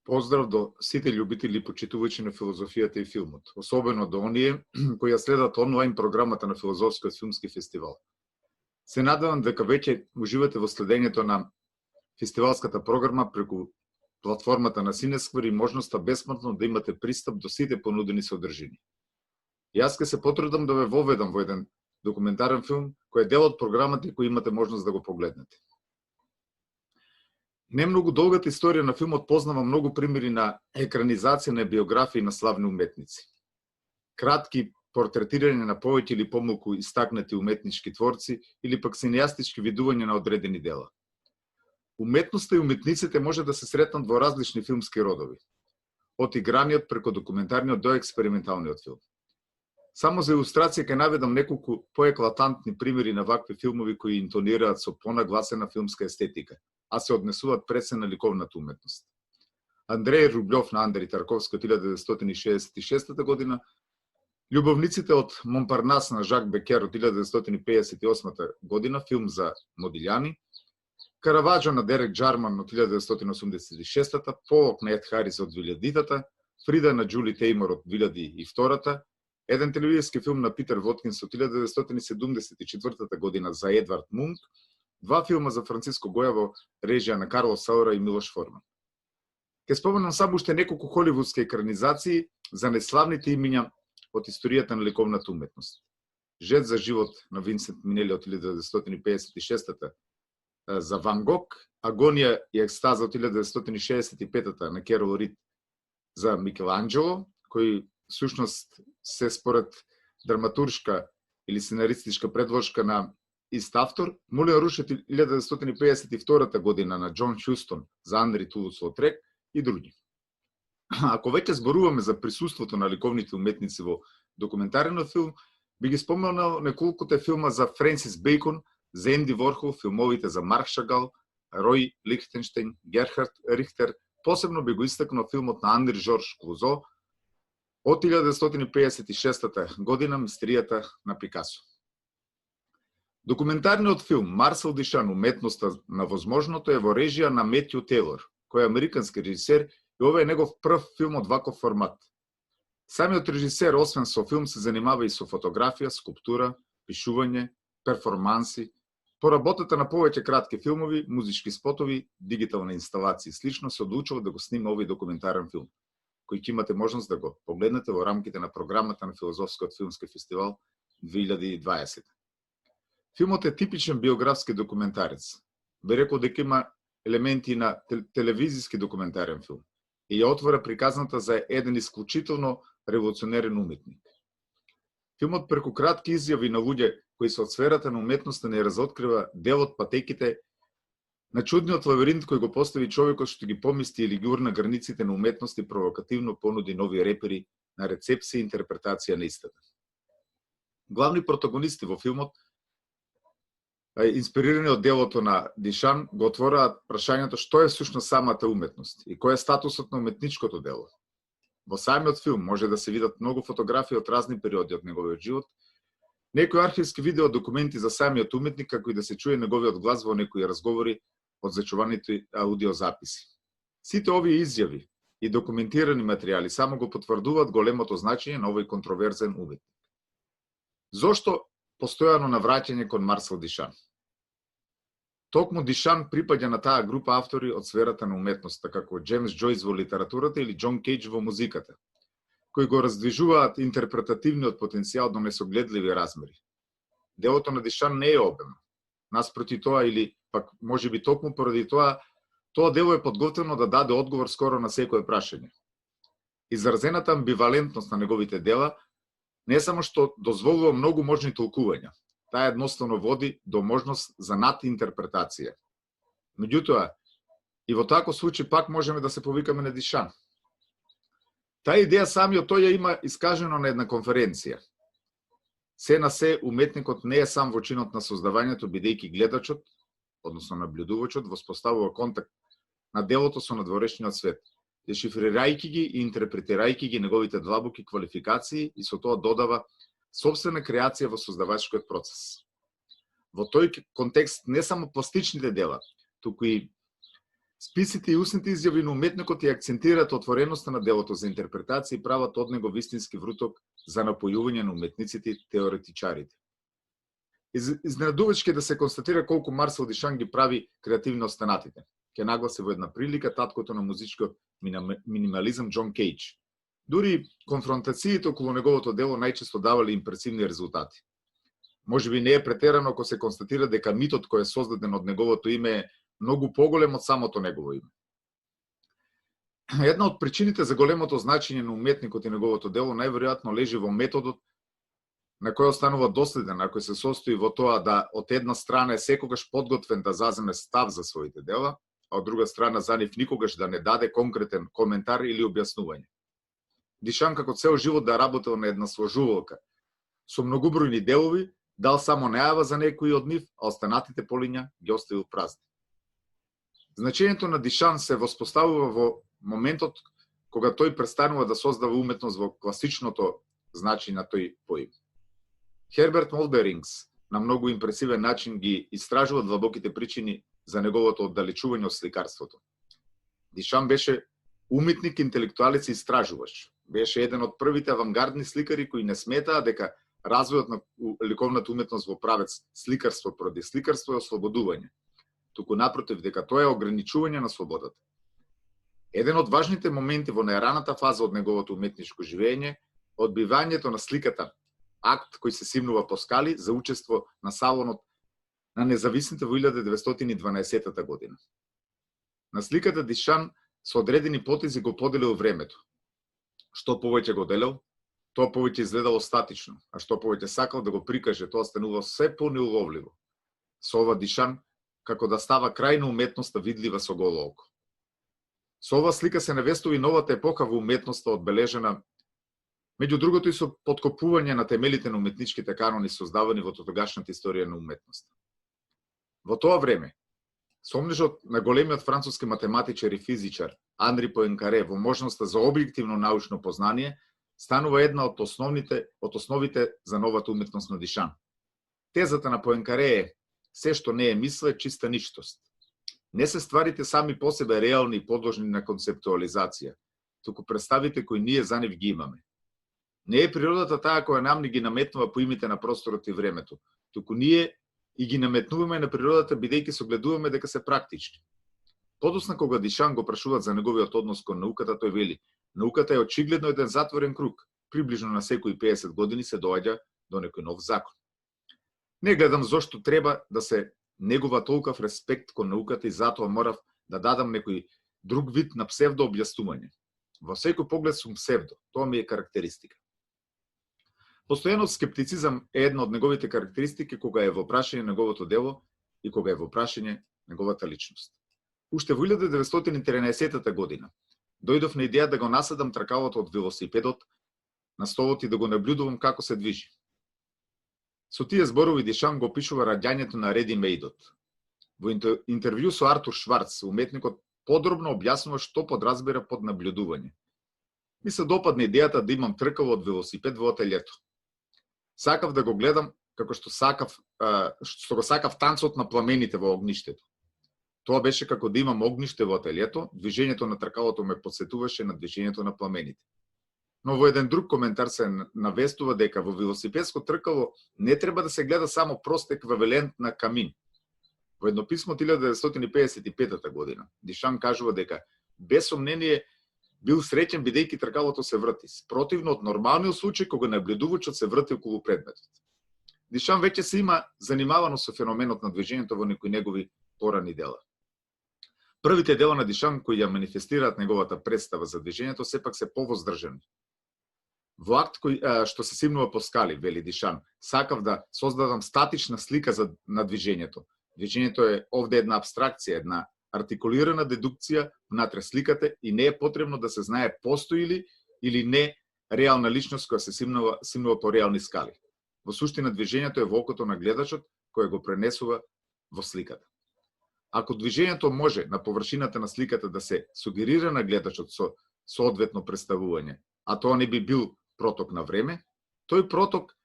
Поздрав до сите љубители и почитувачи на филозофијата и филмот, особено до оние кои ја следат онлайн програмата на Филозофскиот филмски фестивал. Се надевам дека веќе уживате во следењето на фестивалската програма преку платформата на Синесквер и можноста бесплатно да имате пристап до сите понудени содржини. Јас ќе се потрудам да ве воведам во еден документарен филм кој е дел од програмата и кој имате можност да го погледнете. Не многу долгата историја на филмот познава многу примери на екранизација на биографии на славни уметници. Кратки портретирање на повеќе или помалку истакнати уметнички творци или пак синеастички видувања на одредени дела. Уметноста и уметниците може да се сретнат во различни филмски родови, од играниот преку документарниот до експерименталниот филм. Само за илустрација ќе наведам неколку поеклатантни примери на вакви филмови кои интонираат со понагласена филмска естетика, а се однесуваат пред на ликовната уметност. Андреј Рублјов на Андреј Тарковски од 1966 година, Љубовниците од Монпарнас на Жак Бекер од 1958 година, филм за Модилјани, Караваджо на Дерек Джарман од 1986, Полок на Ед Харис од 2000-та, Фрида на Џули Тејмор од 2002-та, еден телевизиски филм на Питер Воткинс од 1974 година за Едвард Мунк, два филма за Франциско Гоја во режија на Карлос Саура и Милош Форман. Ке споменам само уште неколку холивудски екранизации за неславните имиња од историјата на ликовната уметност. Жет за живот на Винсент Минели од 1956 за Ван Гог, Агонија и екстаза од 1965 на Керол Рид за Микеланџело, кој сушност се според драматуршка или сценаристичка предложка на ист автор, Мулен Руш 1952 година на Џон Хјустон за Анри Тулус-Лотрек и други. Ако веќе зборуваме за присуството на ликовните уметници во документарниот филм, би ги споменал неколкуте филма за Френсис Бејкон, за Енди Ворхол, филмовите за Марк Шагал, Рој Лихтенштейн, Герхард Рихтер, посебно би го истакнал филмот на Анри Жорж Клузо од 1956 година Мистеријата на Пикасо. Документарниот филм Марсел Дишан, уметноста на возможното е во режија на Метју Тейлор, кој е американски режисер и ова е негов прв филм од ваков формат. Самиот режисер, освен со филм, се занимава и со фотографија, скулптура, пишување, перформанси, по работата на повеќе кратки филмови, музички спотови, дигитални инсталации и слично се одлучува да го снима овој документарен филм, кој ќе имате можност да го погледнете во рамките на програмата на Филозофскиот филмски фестивал 2020. Филмот е типичен биографски документарец. Би рекол дека има елементи на телевизиски документарен филм и ја отвора приказната за еден исклучително револуционерен уметник. Филмот преку кратки изјави на луѓе кои се од сферата на уметноста не разоткрива дел од патеките на чудниот лавиринт кој го постави човекот што ги помисти или ги урна границите на уметност и провокативно понуди нови репери на рецепција и интерпретација на истата. Главни протагонисти во филмот, инспирирани од делото на Дишан, го отвораат прашањето што е всушност самата уметност и кој е статусот на уметничкото дело. Во самиот филм може да се видат многу фотографии од разни периоди од неговиот живот, некои архивски видео документи за самиот уметник, како и да се чуе неговиот глас во некои разговори од зачуваните аудиозаписи. Сите овие изјави и документирани материјали само го потврдуваат големото значење на овој контроверзен уметник. Зошто постојано навраќање кон Марсел Дишан? Токму Дишан припаѓа на таа група автори од сферата на уметноста, како Джеймс Џојс во литературата или Џон Кейдж во музиката, кои го раздвижуваат интерпретативниот потенцијал до несогледливи размери. Делото на Дишан не е обемно. Наспроти тоа или пак можеби токму поради тоа дело е подготвено да даде одговор скоро на секое прашање. Изразената амбивалентност на неговите дела не само што дозволува многу можни толкувања, таа едноставно води до можност за надинтерпретација. Меѓутоа, и во таков случај пак можеме да се повикаме на Дишан. Таа идеја самиот тој ја има искажено на една конференција. Се на се, уметникот не е сам во чинот на создавањето, бидејќи гледачот, односно наблюдувачот, воспоставува контакт на делото со надворешниот свет, дешифрирајќи ги и интерпретирајќи ги неговите длабоки квалификации и со тоа додава сопствена креација во создавачкиот процес. Во тој контекст не само пластичните дела, туку и Списите и устните изјави на уметникот ја акцентираат отвореноста на делото за интерпретација и прават од него вистински вруток за напојување на уметниците и теоретичарите. Изненадувачки да се констатира колку Марсел Дишан ги прави креативни останатите. Ке нагласи во една прилика таткото на музичкиот минимализам Џон Кейдж. Дури конфронтациите околу неговото дело најчесто давале импресивни резултати. Можеби не е претерано ако се констатира дека митот кој е создаден од неговото име е многу поголем од самото негово име. Една од причините за големото значење на уметникот и неговото дело најверојатно лежи во методот на кој останува доследен, ако се состои во тоа да од една страна е секогаш подготвен да заземе став за своите дела, а од друга страна за нив никогаш да не даде конкретен коментар или објаснување. Дишан како цел живот да работел на една сложувалка со многубројни делови, дал само најава за некои од нив, а останатите полиња ги оставил празни. Значењето на Дишан се воспоставува во моментот кога тој престанува да создава уметност во класичното значење на тој поим. Херберт Молдерингс на многу импресивен начин ги истражува длабоките причини за неговото оддалечување од сликарството. Дишан беше уметник, интелектуалец и истражувач. Беше еден од првите авангардни сликари кои не сметаа дека развојот на ликовната уметност во правец сликарство поради сликарство е ослободување. Туку напротив дека тоа е ограничување на слободата. Еден од важните моменти во најраната фаза од неговото уметничко живење е одбивањето на сликата, акт кој се симнува по скали за учество на салонот на независните во 1912 година. На сликата Дишан со одредени потези го поделил времето. Што повеќе го делел, тоа повеќе изгледало статично, а што повеќе сакал да го прикаже, тоа станува се понеуловливо. Со ова Дишан како да става крај на уметноста видлива со голо око. Со ова слика се навестува новата епока во уметноста одбележена меѓу другото и со подкопување на темелите на уметничките канони создавани во тогашната историја на уметноста. Во тоа време, сомнежот на големиот француски математичар и физичар Анри Поинкаре во можноста за објективно научно познание станува една од основите за новата уметност на Дишан. Тезата на Поинкаре е: се што не е мисла е чиста ништост. Не се стварите сами по себе реални и подложни на концептуализација, туку представите кои ние за нив ги имаме. Не е природата таа која нам ни ги наметнува поимите на просторот и времето, туку ние и ги наметнуваме на природата бидејќи согледуваме дека се практички. Подосна кога Дишан го прашуваат за неговиот однос кон науката, тој вели: науката е очигледно еден затворен круг, приближно на секои 50 години се доаѓа до некој нов закон. Не гледам зошто треба да се негува толков респект кон науката и затоа морав да дадам некој друг вид на псевдо објаснување. Во секој поглед сум псевдо, тоа ми е карактеристика. Постојанот скептицизам е една од неговите карактеристики кога е во прашање неговото дело и кога е во прашање неговата личност. Уште во 1913 година дојдов на идеја да го насадам тркалото од велосипедот на столот и да го наблюдувам како се движи. Со тие зборови Дишан го опишува раѓањето на редимејдот. Во интервју со Артур Шварц, уметникот подробно објаснува што подразбира под наблюдување. Ми се допадна идејата да имам тркало од велосипед во ателјето. Сакав да го гледам како што го сакав танцот на пламените во огништето. Тоа беше како да имам огниште во ателјето, движењето на тркалото ме подсетуваше на движењето на пламените. Но во еден друг коментар се навестува дека во велосипедско тркало не треба да се гледа само прост еквивалент на камин. Во едно писмо од 1955 година Дишан кажува дека без сомнение бил среќен бидејќи тркалото се врти, спротивно од нормалниот случај кога наблюдувачот се врти околу предметот. Дишан веќе се има занимавано со феноменот на движењето во некои негови порани дела. Првите дела на Дишан кои ја манифестираат неговата представа за движењето сепак се повоздржани. Во акт кој што се симнува по скали, вели Дишан, сакав да создадам статична слика на движењето. Движењето е овде една абстракција, една артикулирана дедукција внатре сликата и не е потребно да се знае постои ли или не реална личност која се симнува по реални скали. Во суштина движењето е во окото на гледачот кој го пренесува во сликата. Ако движењето може на површината на сликата да се сугерира на гледачот со соодветно представување, а тоа не би бил проток на време, тој проток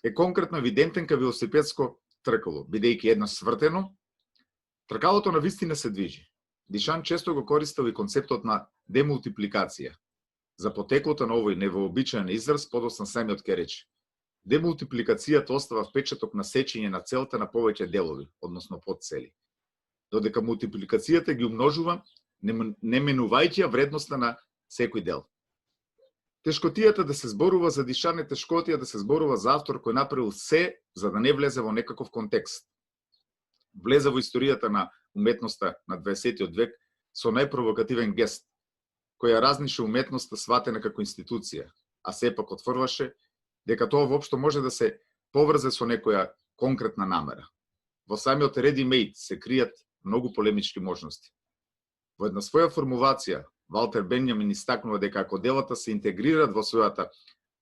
е конкретно евидентен кај велосипедско тркало, бидејќи едно свртено, тркалото на вистина се движи. Дишан често го користел и концептот на демултипликација. За потеклото на овој невообичаен израз, подоцна самиот ке рече: демултипликацијата остава впечаток на сечење на целта на повеќе делови, односно подцели. Додека мултипликацијата ги умножува, не менувајќи ја вредноста на секој дел. Тешкотијата да се зборува за Дишан е тешкотија да се зборува за автор кој направил се за да не влезе во некаков контекст. Влезе во историјата на уметноста на 20 век со најпровокативен гест, кој ја разнише уметноста сватена како институција, а сепак отврваше дека тоа воопшто може да се поврзе со некоја конкретна намера. Во самиот Ready Made се кријат многу полемички можности. Во една своја формулација, Валтер Бенјамин истакнува дека ако делата се интегрираат во својата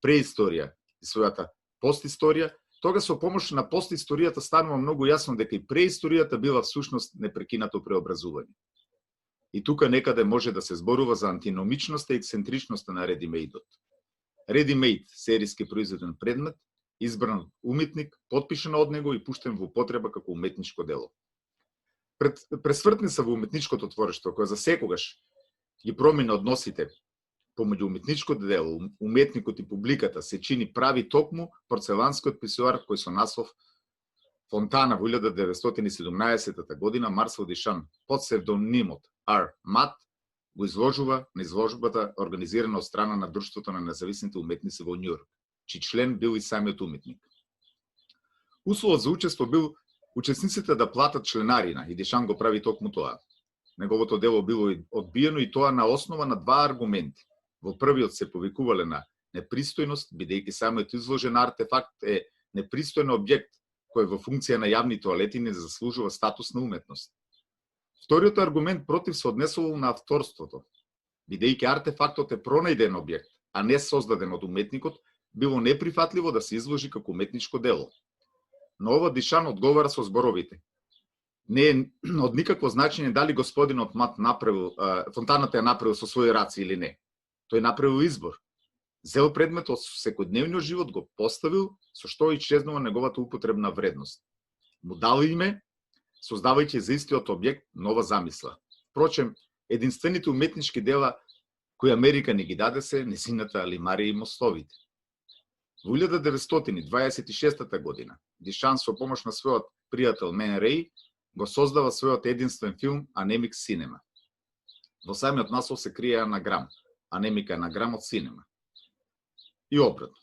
преисторија и својата постисторија, тога со помош на постисторијата станува многу јасно дека и преисторијата била всушност непрекинато преобразување. И тука некаде може да се зборува за антиномичноста и ексцентричноста на Ready Made-от. Ready Made, серијски произведен предмет, избран уметник, потпишан од него и пуштен во употреба како уметничко дело. Пресвртни са во уметничкото творештво, кој за секогаш ги промена односите помеѓу уметничкото дело, уметникот и публиката, се чини прави токму порцеланскиот писуар кој со наслов Фонтана во 1917 година Марсел Дишан под псевдонимот R. Мат го изложува на изложбата организирана од страна на Друштвото на независните уметници во Њујорк, чиј член бил и самиот уметник. Условот за учество бил учесниците да платат членарина и Дишан го прави токму тоа. Неговото дело било одбиено и тоа на основа на два аргументи. Во првиот се повикувале на непристојност, бидејќи самиот изложен артефакт е непристоен објект кој во функција на јавни тоалети не заслужува статус на уметност. Вториот аргумент против се однесувал на авторството. Бидејќи артефактот е пронајден објект, а не создаден од уметникот, било неприфатливо да се изложи како уметничко дело. Но ова Дишан одговара со зборовите: не е од никакво значење дали господинот Мат направил, Фонтаната ја направил со своји раци или не. Тој направил избор. Зел предметот со секојдневниот живот, го поставил, со што исчезнува неговата употребна вредност. Му дал име, создавајќи за истиот објект нова замисла. Впрочем, единствените уметнички дела кои Америка ни ги даде се незината алимарија и мостовите. Во 1926 година, Дишан со помош на својот пријател Мен Рей го создава својот единствен филм Анемик Синема. Во самиот наслов се крие анаграм, анемика анаграм од синема. И обратно.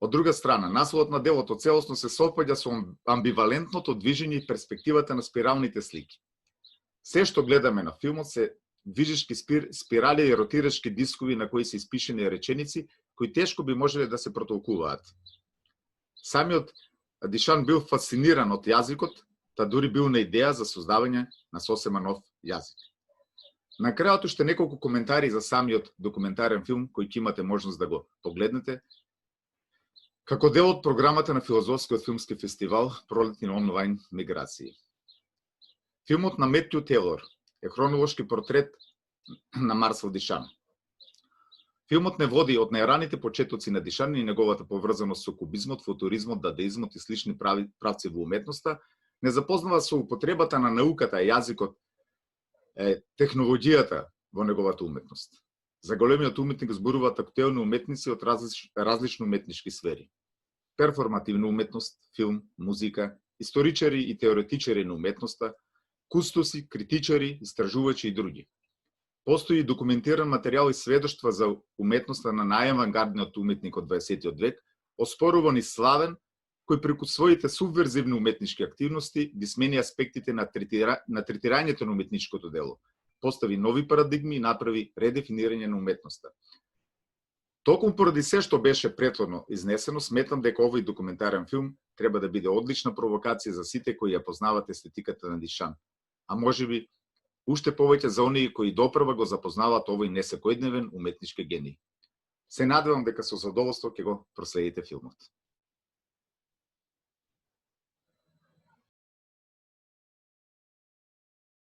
Од друга страна, насловот на делото целосно се совпаѓа со амбивалентното движење и перспективата на спиралните слики. Се што гледаме на филмот се движешки спирали и ротирашки дискови на кои се испишени реченици, кои тешко би можеле да се протолкуваат. Самиот Дишан бил фасциниран од јазикот, та дури бил на идеја за создавање на сосема нов јазик. На крајот уште неколку коментари за самиот документарен филм кој ќе имате можност да го погледнете како дел од програмата на Филозофскиот филмски фестивал Пролетни онлайн миграции. Филмот на Метју Тейлор е хронолошки портрет на Марсел Дишан. Филмот не води од најраните почетоци на Дишан и неговата поврзаност со кубизмот, футуризмот, дадаизмот и слични правци во уметноста, не запознава со употребата на науката, јазикот, технологијата во неговата уметност. За големиот уметник зборуваат актуелни уметници од различни уметнички сфери. Перформативна уметност, филм, музика, историчари и теоретичари на уметноста, кустоси, критичари, истражувачи и други. Постои документиран материјал и сведоштва за уметноста на најавангардниот уметник од 20 век, оспоруван и славен, кој преку своите субверзивни уметнички активности ги смени аспектите на третирањето на уметничкото дело, постави нови парадигми и направи редефинирање на уметноста. Токму поради се што беше претходно изнесено, сметам дека овој документарен филм треба да биде одлична провокација за сите кои ја познават естетиката на Дишан, а можеби уште повеќе за оние кои допрва го запознаваат овој несекојдневен уметнички гений. Се надевам дека со задоволство ќе го проследите филмот.